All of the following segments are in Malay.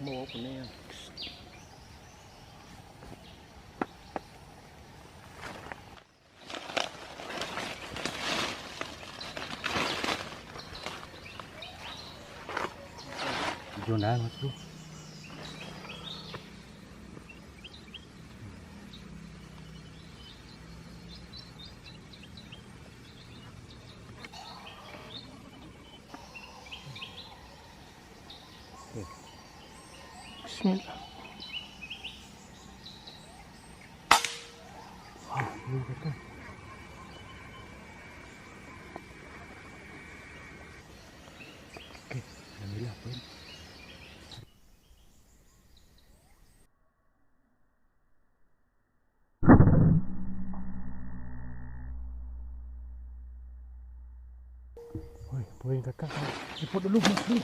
Mau apa nih? Zona mas bro. Bismillah. Wah, ini betul. Oke, alhamdulillah pun. Woi, poin kakak. Cepet dulu mas bro.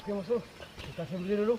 Oke mas bro, kita sembeli dulu.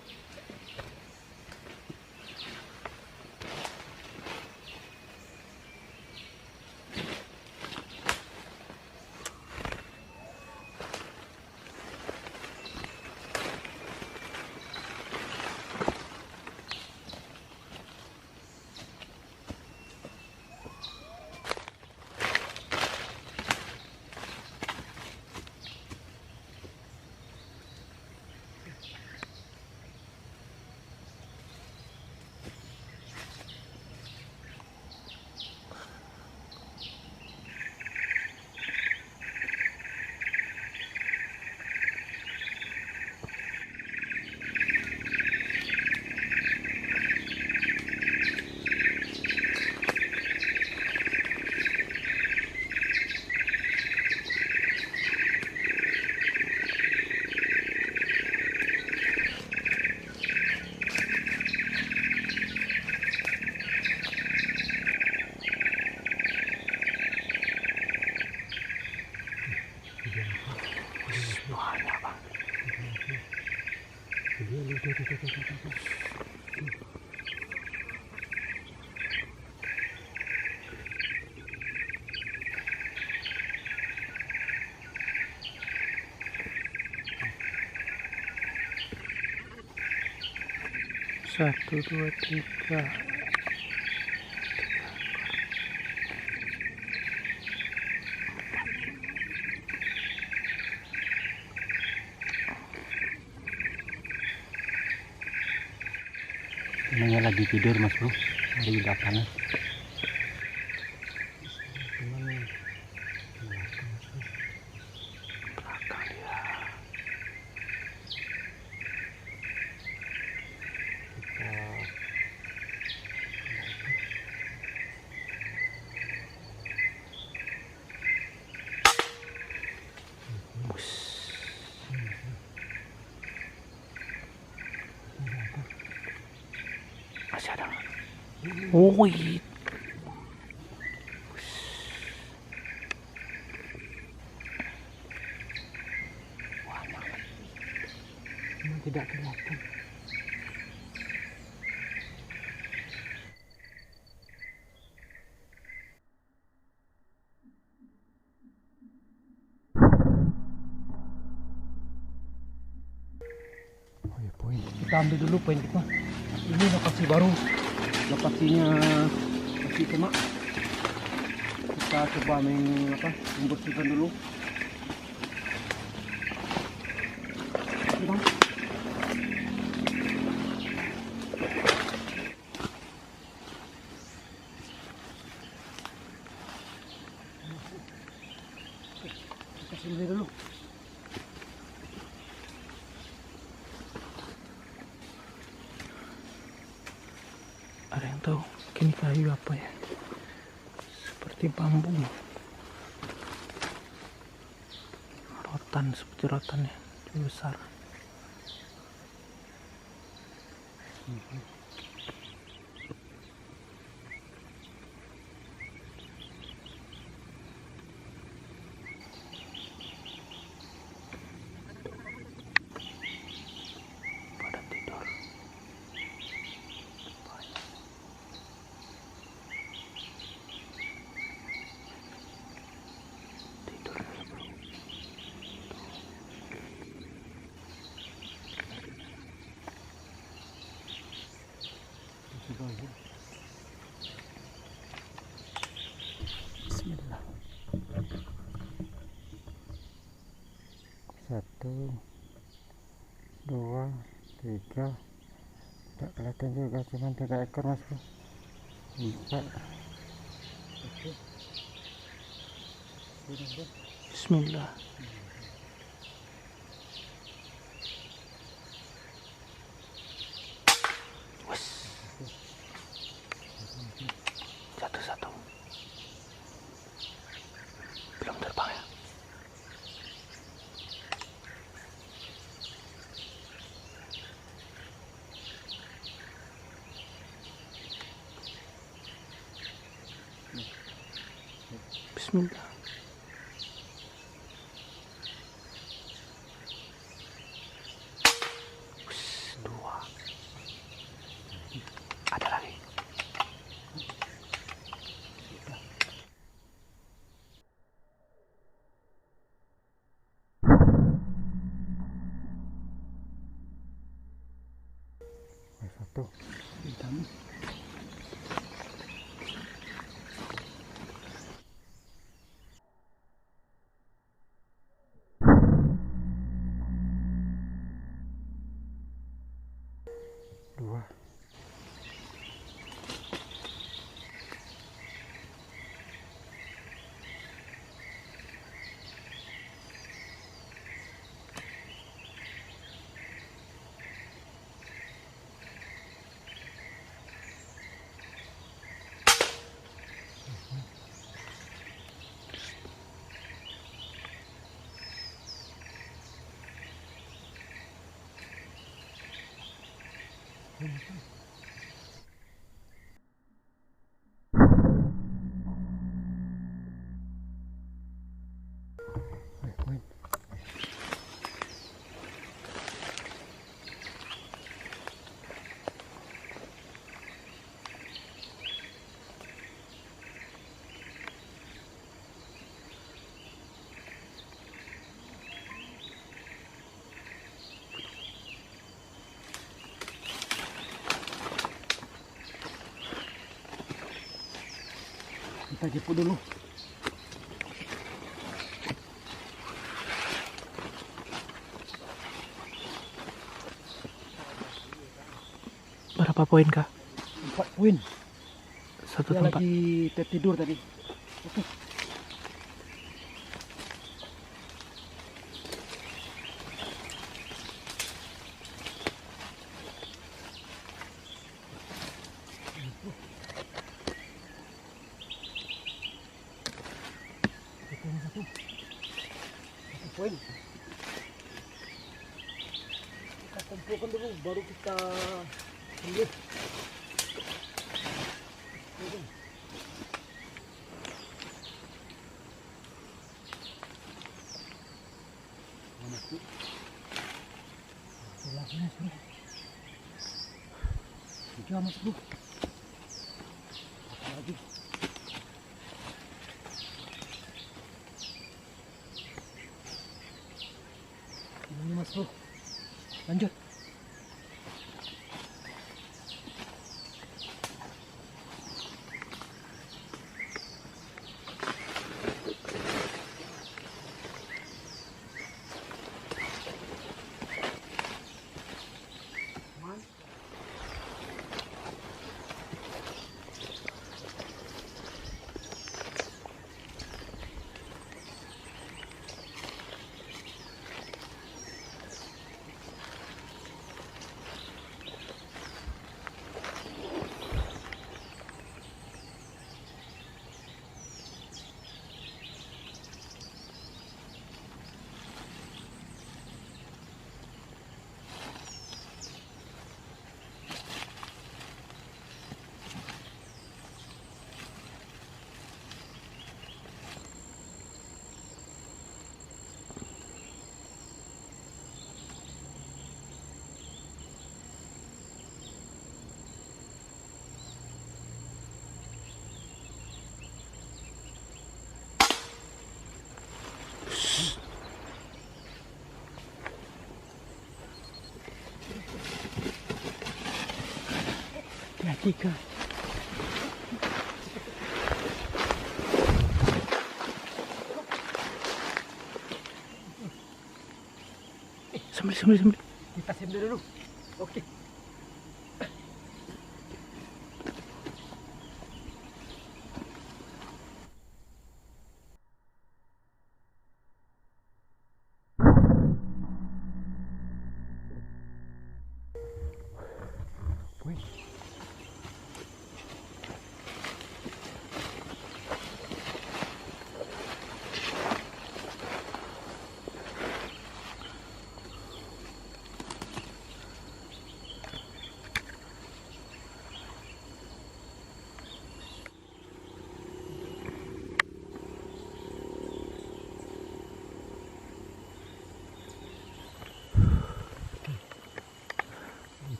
Satu, dua, tiga. Ini lagi tidur mas bro, lagi udah panas. Belakang dia. Masih ada. Woi. Wah, tidak kelihatan. Oh ya, poin. Kita ambil dulu poin kita. Ini lokasi baru. Lokasinya masih semak. Kita coba membersihkan dulu. Bang. Kita sembelih dulu. Ada yang tahu ini kayu apa ya? Seperti bambu. Rotan, seperti rotan ya, besar. Pada tidur. 1, 2, 3. Tidak kelihatan juga, cuman 3 ekor mas bro. 4. Oke. Sudah bro. Bismillah. Satu-satu. Belum terbang ya? Bismillah. Dua. Ada lagi. Satu. Hitam. Dua. Poin. Kita jemput dulu. Berapa poin kah? 4 poin. Satu Dia tempat. lagi tertidur tadi. Oke. Satu. Satu poin. Kita kumpulkan dulu baru kita sembelih. Tiga mas bro. Apa lagi? Ini mas bro. Lanjut. Ya tiga. Sambil. Kita sim dulu. Oke. Wih.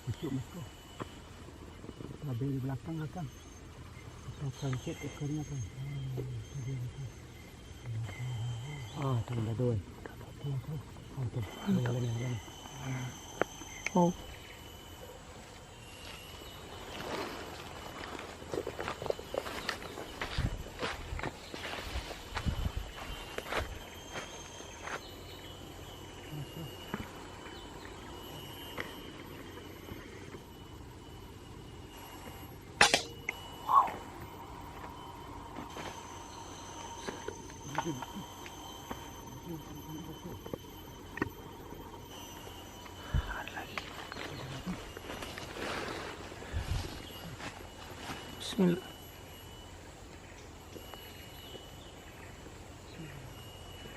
Pucuk masuk. Habis di belakang akan. Kita kancet ekornya kan. Tu dah dua. Tu. Jalan. Oh. Bismillah.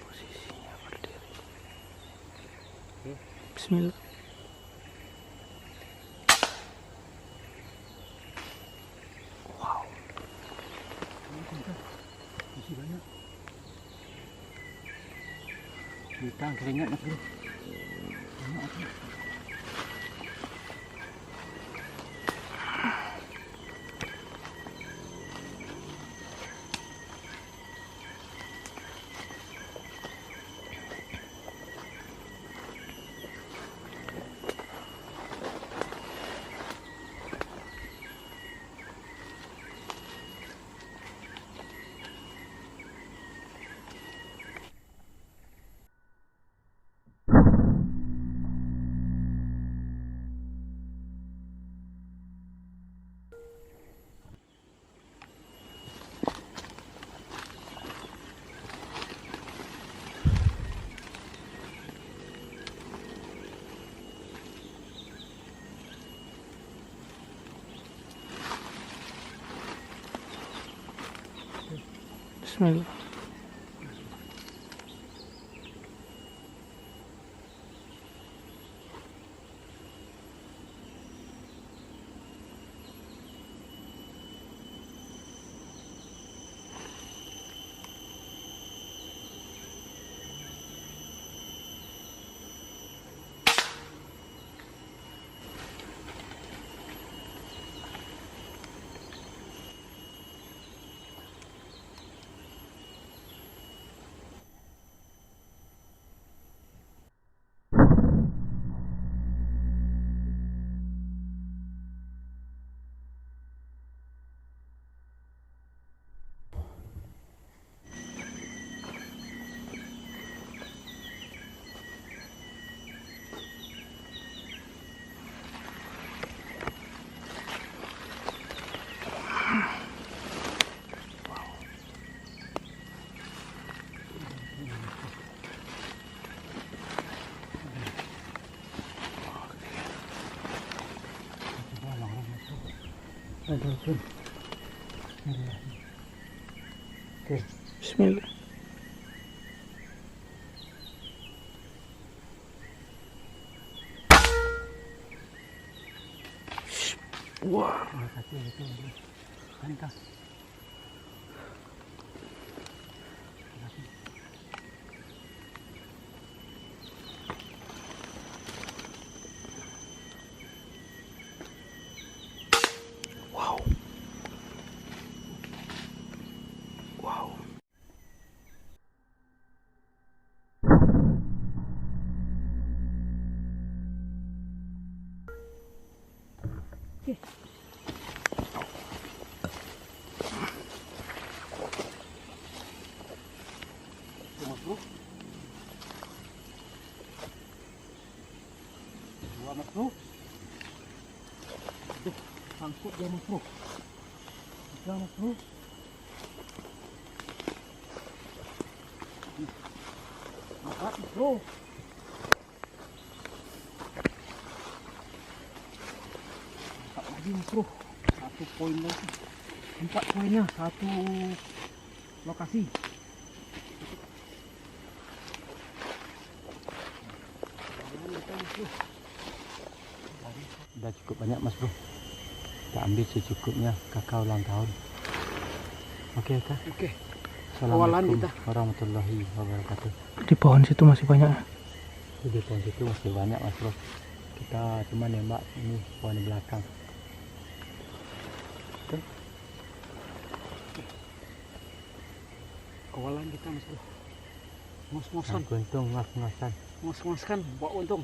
Posisinya berdiri. Bismillah. Wow. Masih banyak. Kita keringat nak bro. Banyak apa? Bismillah. Okey. Bismillah. Wah. Satu itu. Kan kah? Wow. Wow. Selamat bro. Aduh, sangkut dia mas bro. Selamat bro. Makasih bro. Mantap lagi mas bro. 1 poin lagi. 4 poinnya, 1 lokasi. Udah cukup banyak mas bro. Kita ambil secukupnya kakao ulang tahun. Oke kak. Oke. Assalamualaikum warahmatullahi wabarakatuh. Di pohon situ masih banyak. Di pohon situ masih banyak mas bro. Kita cuma nembak ini pohon di belakang. Oke. Kawalan kita mas bro. Ngos-ngosan. Untung ngos-ngosan. Ngos-ngoskan bawa untung.